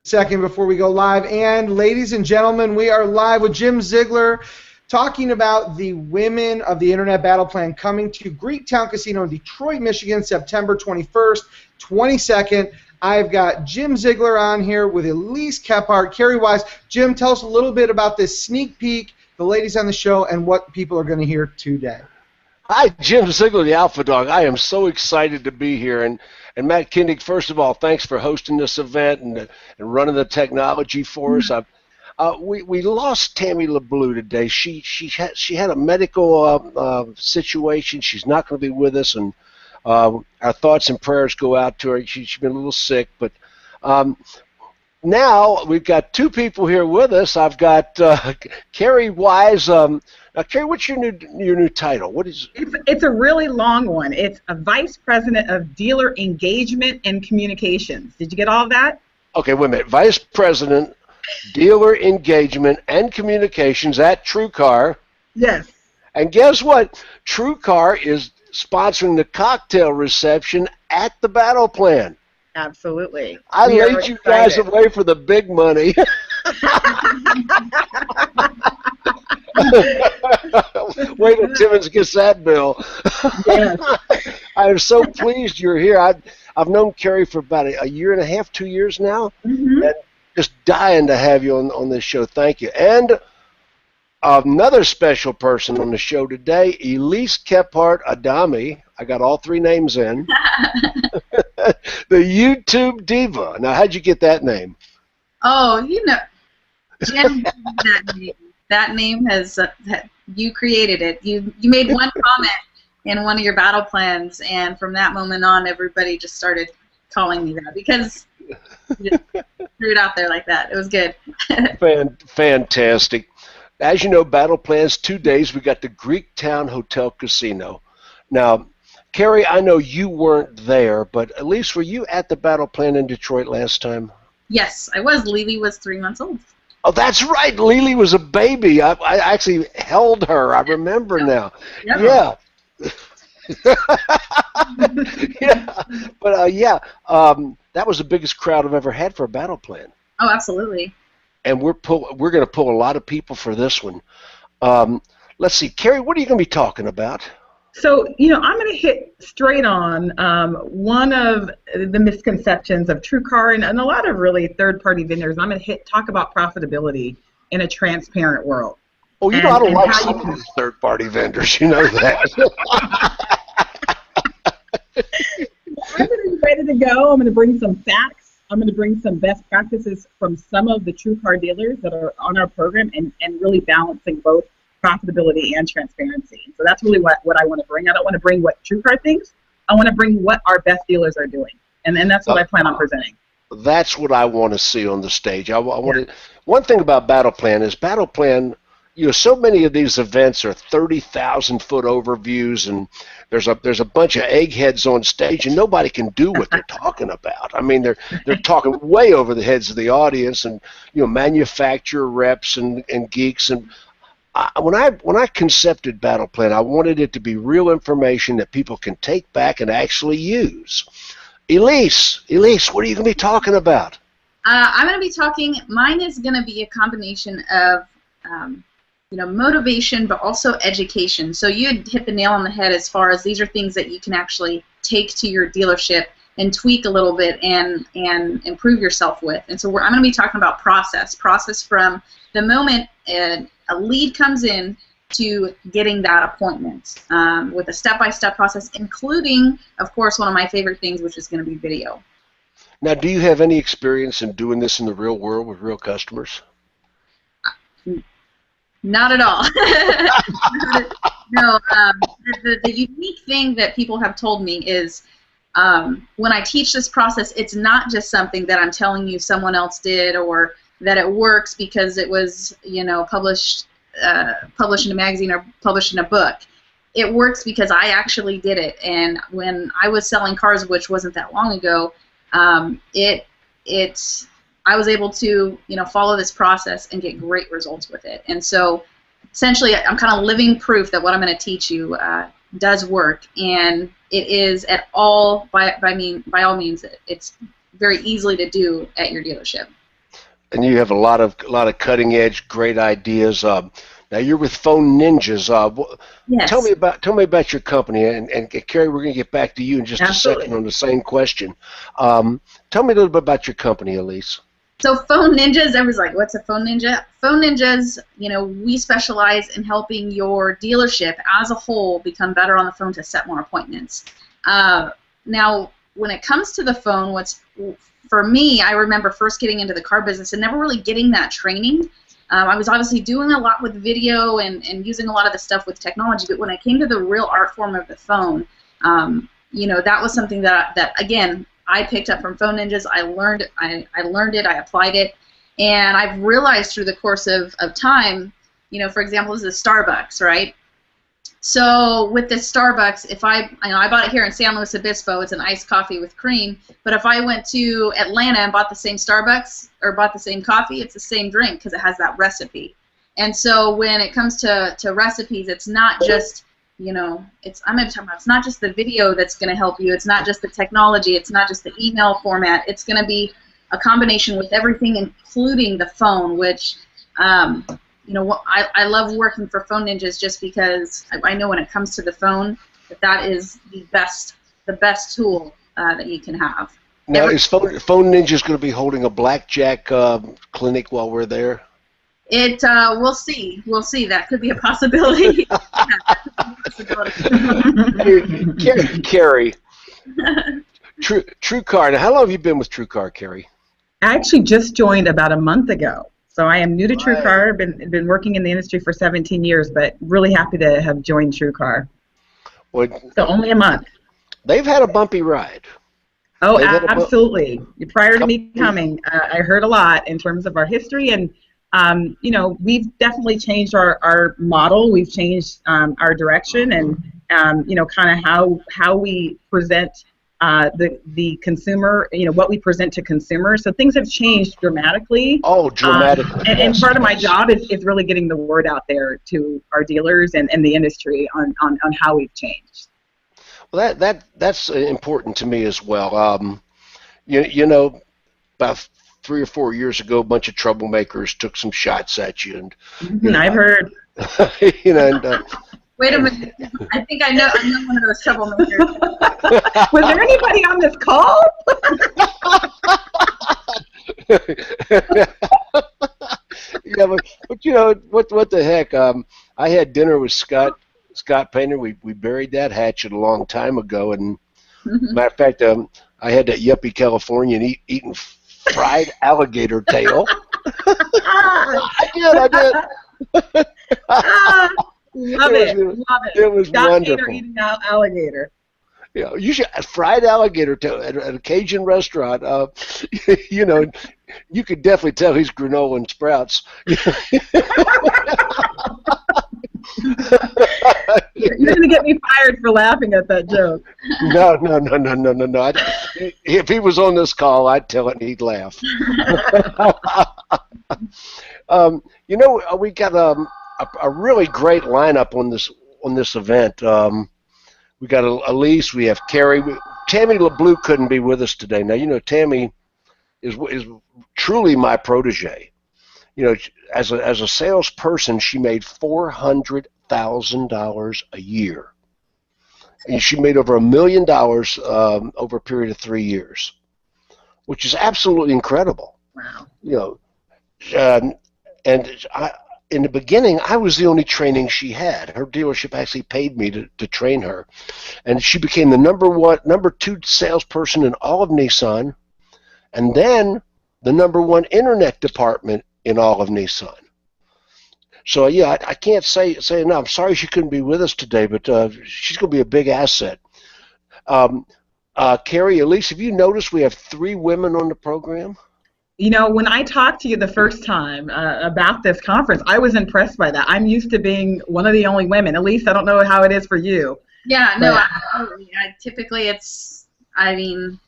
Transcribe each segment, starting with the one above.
Second before we go live. And ladies and gentlemen, we are live with Jim Ziegler talking about the Women of the Internet Battle Plan coming to Greektown Casino in Detroit, Michigan, September 21st, 22nd. I've got Jim Ziegler on here with Elise Kephart, Kerri Wise. Jim, tell us a little bit about this sneak peek, the ladies on the show, and what people are going to hear today. Hi, Jim Ziegler, the Alpha Dog. I am so excited to be here. And Matt Kindig, first of all, thanks for hosting this event and running the technology for us. We lost Tammy LeBlue today. She had a medical situation. She's not going to be with us, and our thoughts and prayers go out to her. She's been a little sick, but now we've got two people here with us. I've got Kerri Wise. Now, Kerri, what's your new title? What is? It's a really long one. It's a Vice President of Dealer Engagement and Communications. Did you get all of that? Okay, wait a minute. Vice President, Dealer Engagement and Communications at TrueCar. Yes. And guess what? TrueCar is sponsoring the cocktail reception at the Battle Plan. Absolutely. I laid you guys away for the big money. Wait till Timmons gets that bill. Yes. I am so pleased you're here. I've known Kerri for about a year and a half, 2 years now. Mm-hmm. And just dying to have you on this show. Thank you. And another special person on the show today, Elise Kephart-Adame. I got all three names in. The YouTube Diva. Now, how'd you get that name? Oh, Jim, that name has, you created it. You made one comment in one of your battle plans, and from that moment on, everybody just started calling me that because you just threw it out there like that. It was good. Fantastic. As you know, battle plans, 2 days. We got the Greektown Hotel Casino. Now, Kerri, I know you weren't there, but at least were you at the battle plan in Detroit last time? Yes, I was. Lily was 3 months old. Oh, that's right. Lily was a baby. I actually held her. I remember now. Yep. Yeah. Yeah. But, that was the biggest crowd I've ever had for a battle plan. Oh, absolutely. And we're going to pull a lot of people for this one. Let's see. Kerri, what are you going to be talking about? So, I'm going to hit straight on one of the misconceptions of TrueCar and a lot of really third-party vendors. I'm going to talk about profitability in a transparent world. Oh, I don't like some of these third-party vendors. You know that. I'm going to be ready to go. I'm going to bring some facts. I'm going to bring some best practices from some of the TrueCar dealers that are on our program and really balancing both profitability and transparency. So that's really what I want to bring. I don't want to bring what TrueCar thinks. I want to bring what our best dealers are doing. And that's what I plan on presenting. That's what I want to see on the stage. One thing about Battle Plan is Battle Plan, so many of these events are 30,000-foot overviews, and there's a bunch of eggheads on stage, and nobody can do what they're talking about. I mean, they're talking way over the heads of the audience, and manufacturer reps and geeks. And when I concepted Battle Plan, I wanted it to be real information that people can take back and actually use. Elise, what are you going to be talking about? I'm going to be talking. Mine is going to be a combination of motivation, but also education. So you had hit the nail on the head as far as these are things that you can actually take to your dealership and tweak a little bit and improve yourself with. And so I'm going to be talking about process from the moment a lead comes in to getting that appointment with a step-by-step process, including, of course, one of my favorite things, which is going to be video. Now, do you have any experience in doing this in the real world with real customers? Not at all. No. The unique thing that people have told me is when I teach this process, it's not just something that I'm telling you someone else did or that it works because it was, published in a magazine or published in a book. It works because I actually did it. And when I was selling cars, which wasn't that long ago, I was able to, follow this process and get great results with it. And so, essentially, I'm kind of living proof that what I'm going to teach you does work, and it is by all means, it's very easily to do at your dealership. And you have a lot of cutting edge, great ideas. Now you're with Phone Ninjas. Yes. Tell me about your company, and Kerri, we're going to get back to you in just Absolutely. a second on the same question. Tell me a little bit about your company, Elise. So Phone Ninjas, I was like, what's a Phone Ninja? Phone Ninjas, we specialize in helping your dealership as a whole become better on the phone to set more appointments. Now, when it comes to the phone, for me, I remember first getting into the car business and never really getting that training. I was obviously doing a lot with video and using a lot of the stuff with technology, but when I came to the real art form of the phone, that was something that again, I picked up from Phone Ninjas. I learned it, I applied it, and I've realized through the course of time, for example, this is Starbucks, right? So with this Starbucks, if I bought it here in San Luis Obispo, it's an iced coffee with cream, but if I went to Atlanta and bought the same Starbucks or bought the same coffee, it's the same drink because it has that recipe. And so when it comes to recipes, it's not just, it's not just the video that's going to help you, it's not just the technology, it's not just the email format, it's going to be a combination with everything, including the phone, which I love working for Phone Ninjas just because I know when it comes to the phone that is the best tool that you can have. Now, is Phone Ninjas going to be holding a blackjack clinic while we're there? We'll see. That could be a possibility. Kerri, TrueCar. Now, how long have you been with TrueCar, Kerri? I actually just joined about a month ago. So I am new to TrueCar. Been working in the industry for 17 years, but really happy to have joined TrueCar. So only a month. They've had a bumpy ride. Oh, absolutely. Prior to me coming, I heard a lot in terms of our history, and we've definitely changed our model. We've changed our direction, and kind of how we present the consumer, what we present to consumers. So things have changed dramatically. Oh, dramatically. And part of my job is really getting the word out there to our dealers and the industry on how we've changed. Well, that's important to me as well. About 3 or 4 years ago, a bunch of troublemakers took some shots at you, and I've heard. Wait a minute. I think I know one of those troublemakers. Was there anybody on this call? Yeah, but what the heck? I had dinner with Scott Painter. We buried that hatchet a long time ago, and matter of fact, I had that yuppie Californian eating fried alligator tail. I did. Love it. It was wonderful. Gator eating alligator. Yeah, you should fried alligator tail at a Cajun restaurant. You could definitely tell he's granola and sprouts. You're going to get me fired for laughing at that joke. No. If he was on this call, I'd tell it and he'd laugh. We got a really great lineup on this event. We got Elise, we have Kerri. Tammy LeBlue couldn't be with us today. Now, Tammy is truly my protege. As a salesperson, she made $400,000 a year. And she made over $1 million over a period of 3 years, which is absolutely incredible. Wow. In the beginning, I was the only training she had. Her dealership actually paid me to train her, and she became the number 2 salesperson in all of Nissan, and then the number 1 internet department in all of Nissan. So yeah, I can't say enough. I'm sorry she couldn't be with us today, but she's going to be a big asset. Kerri, Elise, have you noticed we have 3 women on the program? When I talked to you the first time about this conference, I was impressed by that. I'm used to being one of the only women. Elise, I don't know how it is for you. Yeah, no, typically it's,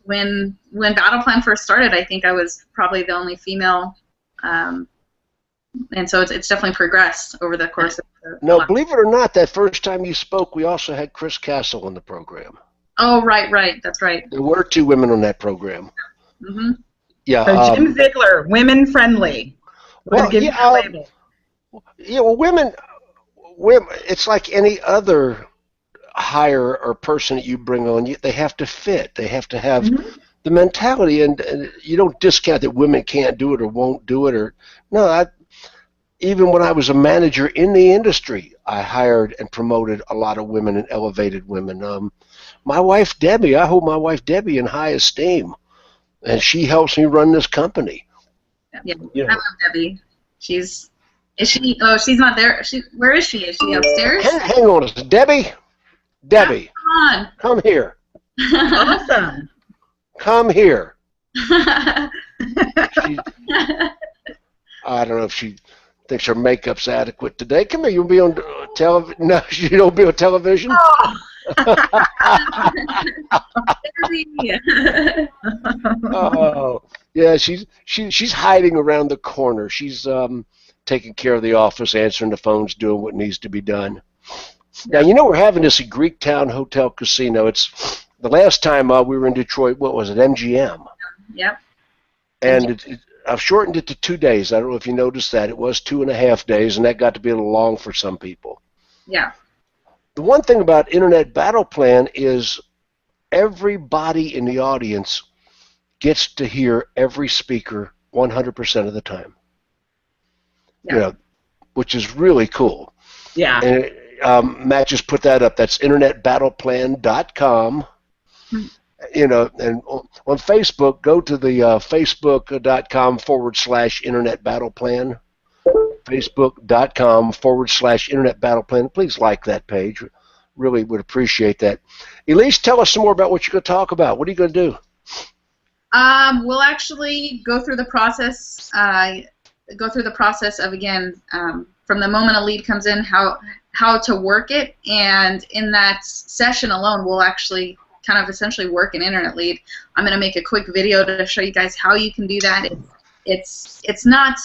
when Battle Plan first started, I think I was probably the only female, and so it's definitely progressed over the course of the No, believe it or not, that first time you spoke, we also had Chris Castle on the program. Oh, right, that's right. There were 2 women on that program. Mm-hmm. Yeah. So Jim Ziegler, women friendly. Well, Give you a label. Yeah. Well, women. It's like any other hire or person that you bring on. They have to fit. They have to have the mentality, and you don't discount that women can't do it or won't do it. Or no, even when I was a manager in the industry, I hired and promoted a lot of women and elevated women. My wife Debbie, I hold my wife Debbie in high esteem, and she helps me run this company. Yeah, I love Debbie. Is she? Oh, she's not there. Where is she? Is she upstairs? Hang on, Debbie. Debbie, come on. Come here. Awesome. Come here. I don't know if she thinks her makeup's adequate today. Come here. You'll be on television. No, you don't be on television. Oh, yeah. She's hiding around the corner. She's taking care of the office, answering the phones, doing what needs to be done. Now, we're having this at Greektown Hotel Casino. It's the last time we were in Detroit. What was it? MGM. Yep. And I've shortened it to 2 days. I don't know if you noticed that. It was 2.5 days, and that got to be a little long for some people. Yeah. The one thing about Internet Battle Plan is everybody in the audience gets to hear every speaker 100% of the time. Yeah. Which is really cool. Yeah. And Matt just put that up. That's internetbattleplan.com. And on Facebook, go to the facebook.com/Internet Battle Plan. Facebook.com/Internet Battle Plan. Please like that page. Really would appreciate that. Elise, tell us some more about what you're going to talk about. What are you going to do? We'll actually go through the process. Of, again, from the moment a lead comes in, how to work it, and in that session alone, we'll actually kind of essentially work an internet lead. I'm going to make a quick video to show you guys how you can do that. It's not,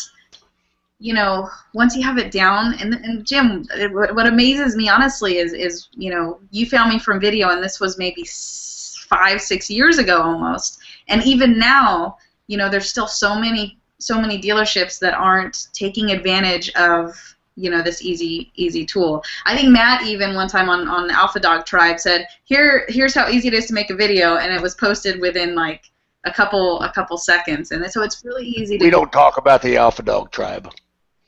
once you have it down, and Jim, what amazes me honestly is you found me from video, and this was maybe 5-6 years ago almost, and even now, there's still so many dealerships that aren't taking advantage of this easy tool. I think Matt even one time on the Alpha Dog Tribe said, here's how easy it is to make a video, and it was posted within like a couple seconds, and so it's really easy to. We don't talk about the Alpha Dog Tribe.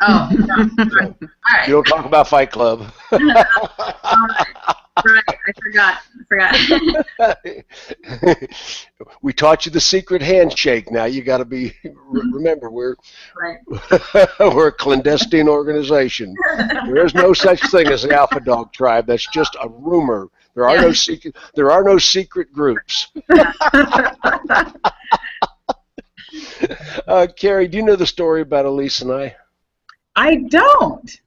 Oh, no. All right. You don't talk about Fight Club. All right, I forgot. We taught you the secret handshake. Now you got to be. Remember, we're we're a clandestine organization. There is no such thing as the Alpha Dog Tribe. That's just a rumor. There are no secret. There are no secret groups. Kerri, do you know the story about Elise and I? I don't.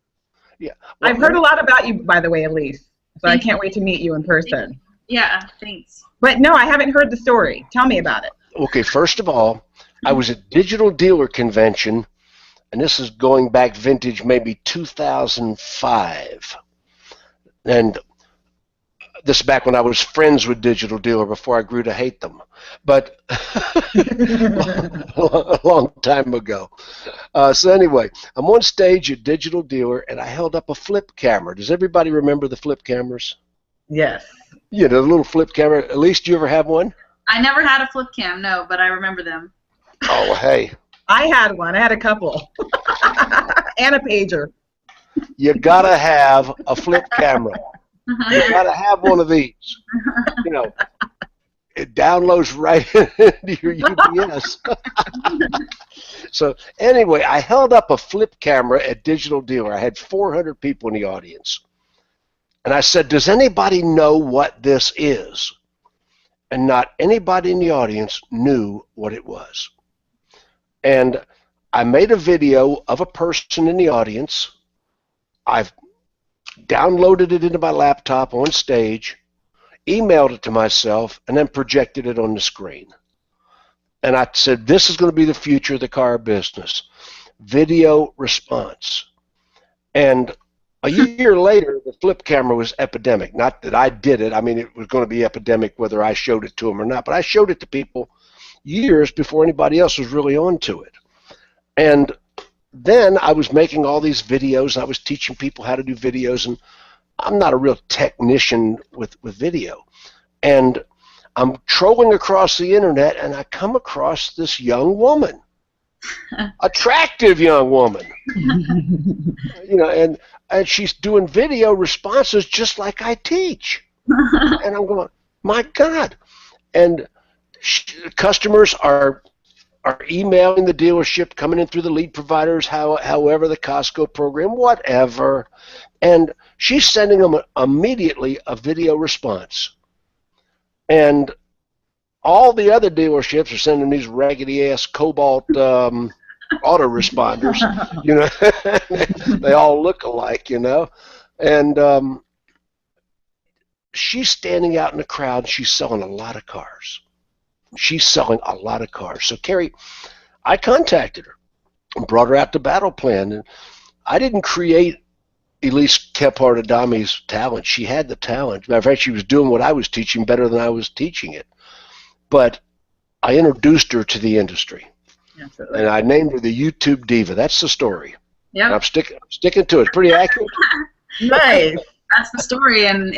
Yeah. Well, I've heard a lot about you, by the way, Elise. So I can't wait to meet you in person. Yeah, thanks. But no, I haven't heard the story. Tell me about it. Okay, first of all, I was at Digital Dealer Convention, and this is going back vintage maybe 2005. And this is back when I was friends with Digital Dealer before I grew to hate them. But a long time ago. So anyway, I'm on stage at Digital Dealer, and I held up a flip camera. Does everybody remember the flip cameras? Yes. Yeah, the little flip camera. Elise, do you ever have one? I never had a flip cam, no, but I remember them. Oh, hey. I had one. I had a couple. And a pager. You got to have a flip camera. You got to have one of these. It downloads right into your UPS. So anyway, I held up a flip camera at Digital Dealer. I had 400 people in the audience. And I said, does anybody know what this is? And not anybody in the audience knew what it was. And I made a video of a person in the audience. I've downloaded it into my laptop on stage, emailed it to myself, and then projected it on the screen. And I said, this is going to be the future of the car business. Video response. And a year later, the flip camera was epidemic. Not that I did it. I mean, it was going to be epidemic whether I showed it to them or not. But I showed it to people, years before anybody else was really onto it. And then I was making all these videos. I was teaching people how to do videos, and I'm not a real technician with video. And I'm trolling across the internet, and I come across this young woman, attractive young woman, and she's doing video responses just like I teach. And I'm going, my God. And customers are emailing the dealership, coming in through the lead providers, however, the Costco program, whatever. And she's sending them immediately a video response. And all the other dealerships are sending these raggedy-ass Cobalt autoresponders. They all look alike, And she's standing out in the crowd, and she's selling a lot of cars. So, Kerri, I contacted her and brought her out to Battle Plan. And I didn't create Elise Kephart-Adame's talent. She had the talent. Matter of fact, she was doing what I was teaching better than I was teaching it. But I introduced her to the industry. Absolutely. And I named her the YouTube Diva. That's the story. Yeah. I'm sticking to it. Pretty accurate. Nice. That's the story, and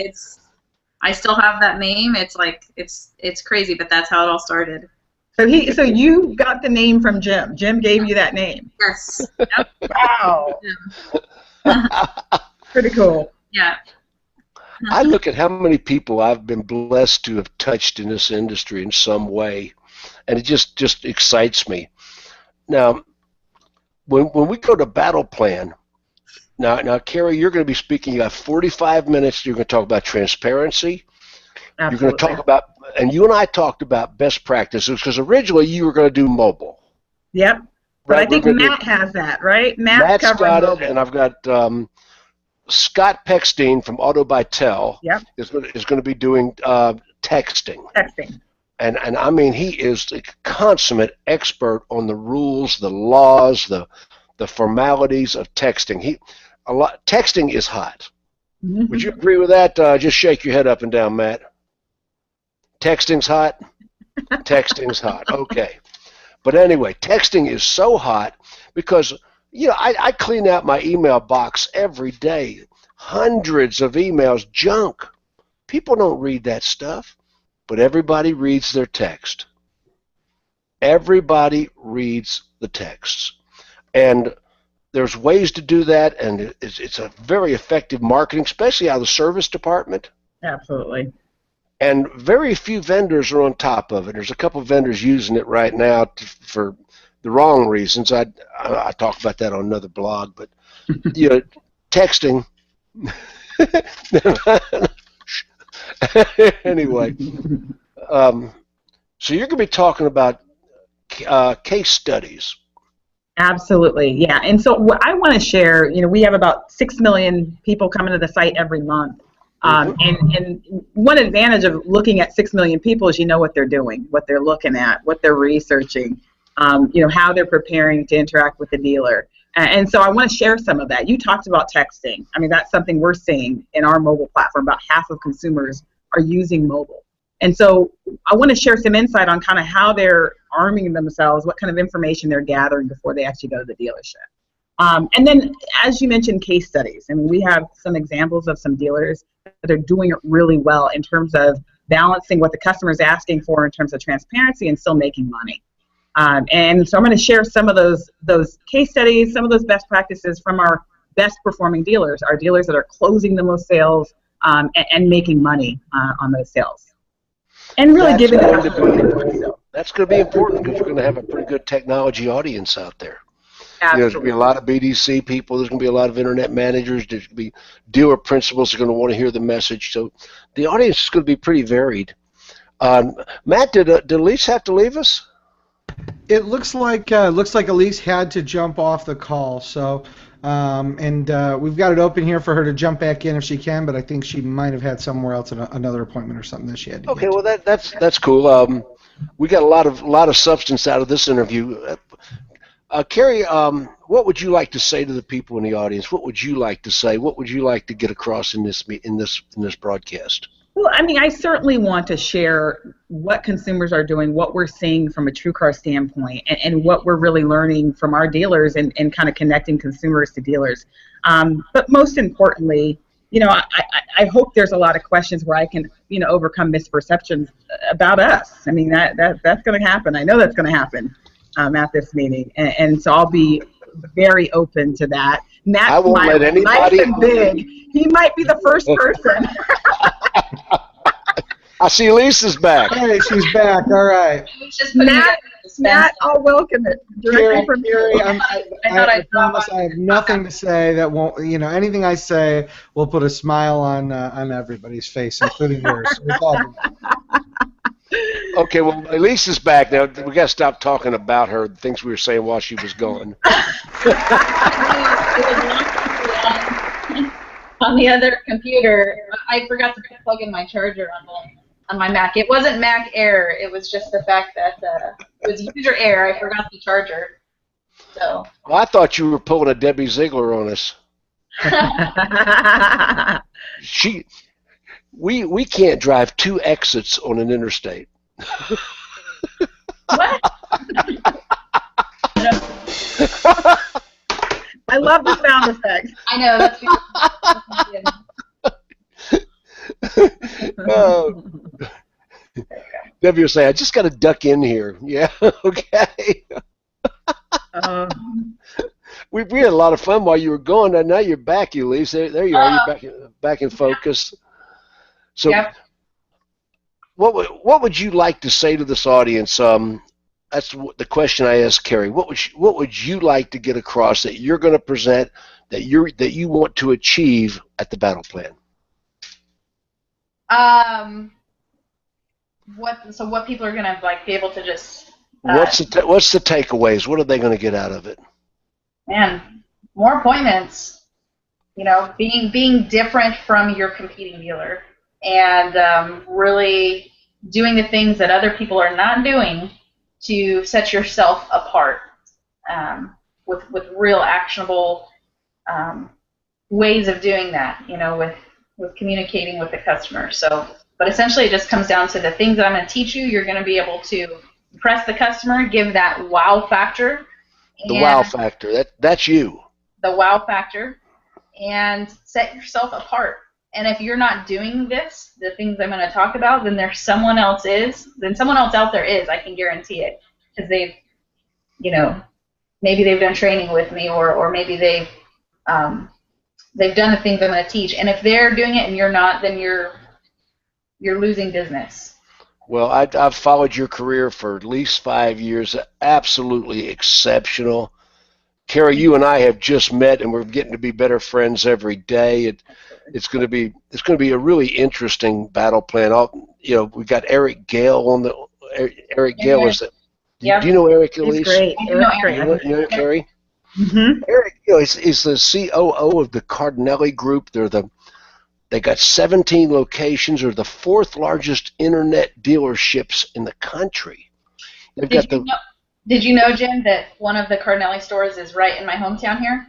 I still have that name. It's crazy, but that's how it all started. So you got the name from Jim. Jim gave you that name. Yes. Yep. Wow. Pretty cool. Yeah. I look at how many people I've been blessed to have touched in this industry in some way, and it just excites me. Now, when we go to Battle Plan, now, Kerri, you're going to be speaking. You have 45 minutes. You're going to talk about transparency. Absolutely. You're going to talk about, and you and I talked about best practices, because originally you were going to do mobile. Yep. But I think Matt has that, right? Matt's got mobile. it, and I've got Scott Peckstein from Auto by Tel is going to be doing texting. Texting. And I mean, he is a consummate expert on the rules, the laws, the formalities of texting. Texting is hot. Mm-hmm. Would you agree with that? Just shake your head up and down, Matt. Texting's hot? Texting's hot. Okay. But anyway, texting is so hot because, I clean out my email box every day. Hundreds of emails, junk. People don't read that stuff, but everybody reads their text. Everybody reads the texts. And there's ways to do that, and it's a very effective marketing, especially out of the service department. Absolutely. And very few vendors are on top of it. There's a couple of vendors using it right now for the wrong reasons. I talk about that on another blog, but texting. Anyway, so you're going to be talking about case studies. Absolutely, yeah. And so what I want to share, we have about 6 million people coming to the site every month. And one advantage of looking at 6 million people is what they're doing, what they're looking at, what they're researching, how they're preparing to interact with the dealer. And so I want to share some of that. You talked about texting. I mean, that's something we're seeing in our mobile platform. About half of consumers are using mobile. And so I want to share some insight on kind of how they're arming themselves, what kind of information they're gathering before they actually go to the dealership. And then, as you mentioned, case studies. I mean, we have some examples of some dealers that are doing it really well in terms of balancing what the customer is asking for in terms of transparency and still making money. And so I'm going to share some of those case studies, some of those best practices from our best performing dealers, our dealers that are closing the most sales and making money on those sales. And really giving the customer. That's going to be important because you're going to have a pretty good technology audience out there. Absolutely. There's going to be a lot of BDC people. There's going to be a lot of internet managers. There's going to be dealer principals who are going to want to hear the message. So the audience is going to be pretty varied. Matt, did Elise have to leave us? It looks like Elise had to jump off the call. So, we've got it open here for her to jump back in if she can. But I think she might have had somewhere else another appointment or something that she had to Okay, get to. well that's cool. We got a lot of substance out of this interview. Kerri, what would you like to say to the people in the audience? What would you like to say? What would you like to get across in this broadcast? Well, I mean, I certainly want to share what consumers are doing, what we're seeing from a TrueCar standpoint, and what we're really learning from our dealers and kind of connecting consumers to dealers. But most importantly, you know, I hope there's a lot of questions where I can, you know, overcome misperceptions about us. I mean, that's going to happen. I know that's going to happen at this meeting, and so I'll be very open to that. Matt's I won't let anybody. Nice and big. He might be the first person. I see Elise is back. Hey, she's back. All right. Matt, I'll welcome it. Directly from Kerri, I promise I have nothing to say that won't, you know, anything I say will put a smile on everybody's face, including yours. It's all good. Okay, well, Elise is back now. We got to stop talking about her, the things we were saying while she was gone. On the other computer, I forgot to plug in my charger on my Mac. It wasn't Mac error. It was just the fact that it was user error. I forgot the charger. So. Well, I thought you were pulling a Debbie Ziegler on us. We can't drive 2 exits on an interstate. What? I love the sound effects. I know. That's Debbie will say, I just got to duck in here. Yeah, okay. We had a lot of fun while you were gone, and now you're back, Elise. There you are. You're back in focus. So, yep. What would you like to say to this audience? That's the question I asked Kerri. What would you like to get across that you're going to present that you want to achieve at the battle plan? What people are going to like be able to just what's the takeaways? What are they going to get out of it? Man, more appointments. You know, being different from your competing dealer, and really doing the things that other people are not doing to set yourself apart with real actionable ways of doing that. You know, with communicating with the customer. So, but essentially, it just comes down to the things that I'm going to teach you. You're going to be able to impress the customer, give that wow factor. The wow factor. That's you. The wow factor, and set yourself apart. And if you're not doing this, the things I'm going to talk about, then there's someone else out there is. I can guarantee it, because they've, you know, maybe they've done training with me, or maybe they've done the things I'm going to teach. And if they're doing it and you're not, then you're losing business. Well, I've followed your career for at least 5 years. Absolutely exceptional. Kerri, you and I have just met, and we're getting to be better friends every day. It's going to be a really interesting battle plan. You know, we got Eric Gale on the. Eric Gale is that. Yeah. Do you know Eric, Elise? He's great. Eric's great. You know Kerri? Mm-hmm. Eric, you know, is the COO of the Cardinelli Group. They got 17 locations. They're the 4th largest internet dealerships in the country. Did you know, Jim, that one of the Cardinelli stores is right in my hometown here?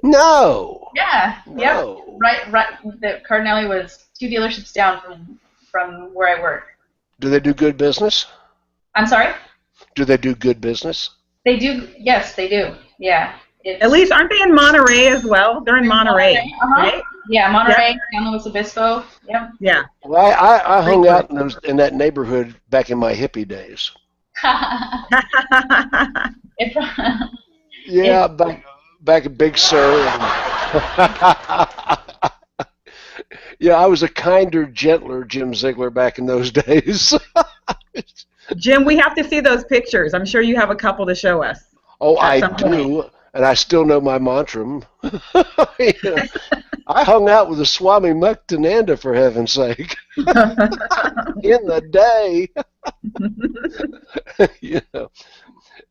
No. Yeah. No. Yep. Right. The Cardinelli was 2 dealerships down from where I work. Do they do good business? I'm sorry? Do they do good business? They do. Yes, they do. Yeah. At least, aren't they in Monterey as well? They're in Monterey, right? Yeah, Monterey, San Luis Obispo. Yep. Yeah. Well, I hung out in that neighborhood back in my hippie days. Yeah, back at Big Sur. Yeah, I was a kinder, gentler Jim Ziegler back in those days. Jim, we have to see those pictures. I'm sure you have a couple to show us. Oh, I do, and I still know my mantra. You know, I hung out with the Swami Muktananda, for heaven's sake, in the day. You know,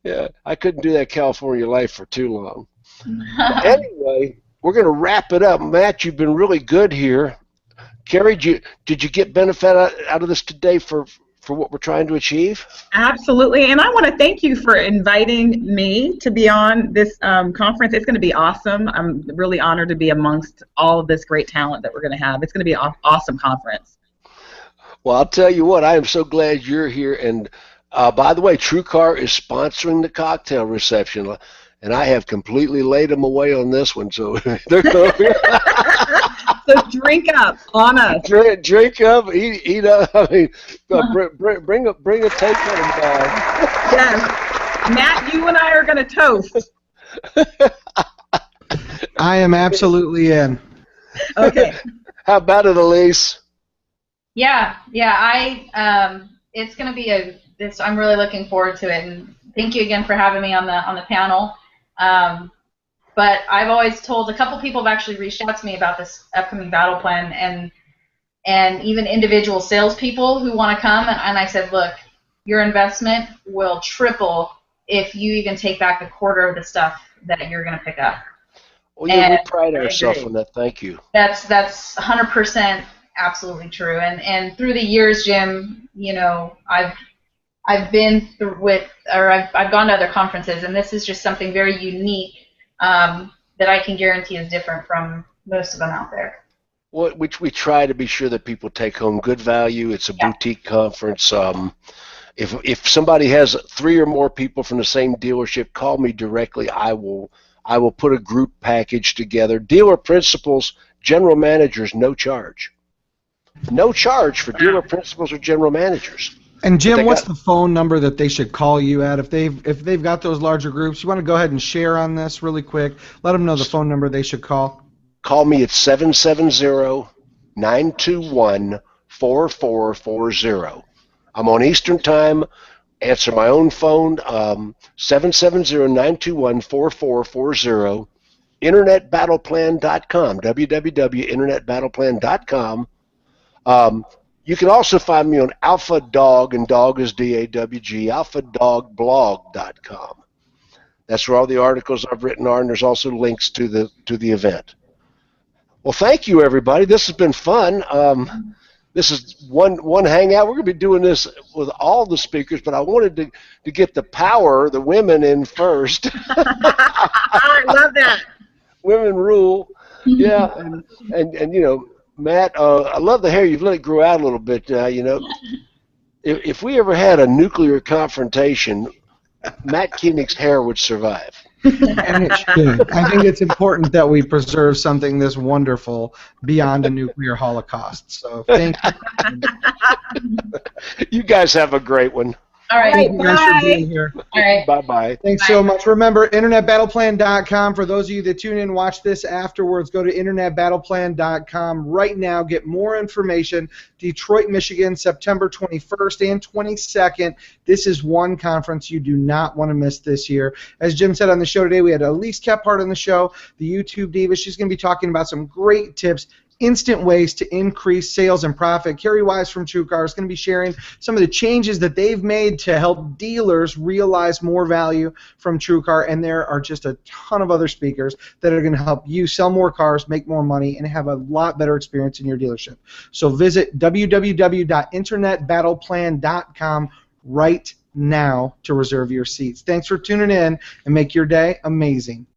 yeah, I couldn't do that California life for too long. Anyway, we're going to wrap it up. Matt, you've been really good here. Kerri, did you get benefit out of this today for what we're trying to achieve? Absolutely, and I want to thank you for inviting me to be on this conference. It's going to be awesome. I'm really honored to be amongst all of this great talent that we're going to have. It's going to be an awesome conference. Well, I'll tell you what, I am so glad you're here. And by the way, TrueCar is sponsoring the cocktail reception, and I have completely laid them away on this one. So they're going So drink up on us. drink up, eat up. I mean, bring a take-home bag. Yes. Matt, you and I are going to toast. I am absolutely in. Okay. How about it, Elise? Yeah. It's going to be I'm really looking forward to it, and thank you again for having me on the panel. But I've always told, a couple people have actually reached out to me about this upcoming battle plan, and even individual salespeople who want to come, and I said, look, your investment will triple if you even take back a quarter of the stuff that you're going to pick up. Well, yeah, we pride ourselves on that. Thank you. That's 100% absolutely true. And through the years, Jim, I've been through I've gone to other conferences, and this is just something very unique that I can guarantee is different from most of them out there. Well, we try to be sure that people take home good value. It's a boutique conference. If somebody has 3 or more people from the same dealership, call me directly. I will put a group package together. Dealer principals, general managers, no charge. No charge for dealer principals or general managers. And Jim, what's the phone number that they should call you at if they've got those larger groups? You want to go ahead and share on this really quick? Let them know the phone number they should call. Call me at 770-921-4440. I'm on Eastern Time. Answer my own phone, 770-921-4440. InternetBattlePlan.com, www.internetbattleplan.com. You can also find me on Alpha Dog, and dog is D-A-W-G, alphadogblog.com. That's where all the articles I've written are, and there's also links to the event. Well, thank you, everybody. This has been fun. This is one hangout. We're going to be doing this with all the speakers, but I wanted to get the women in first. I love that. Women rule. Yeah, and Matt, I love the hair. You've let it grow out a little bit. If we ever had a nuclear confrontation, Matt Koenig's hair would survive. And it should. I think it's important that we preserve something this wonderful beyond a nuclear holocaust. So thank you. You guys have a great one. All right. Thank you guys for being here. All right. Bye-bye. Thanks so much. Remember, InternetBattlePlan.com. For those of you that tune in and watch this afterwards, go to InternetBattlePlan.com right now. Get more information. Detroit, Michigan, September 21st and 22nd. This is one conference you do not want to miss this year. As Jim said on the show today, we had Elise Kephart on the show, the YouTube Diva. She's going to be talking about some great tips, instant ways to increase sales and profit. Kerri Wise from TrueCar is going to be sharing some of the changes that they've made to help dealers realize more value from TrueCar, and there are just a ton of other speakers that are going to help you sell more cars, make more money, and have a lot better experience in your dealership. So visit www.internetbattleplan.com right now to reserve your seats. Thanks for tuning in, and make your day amazing.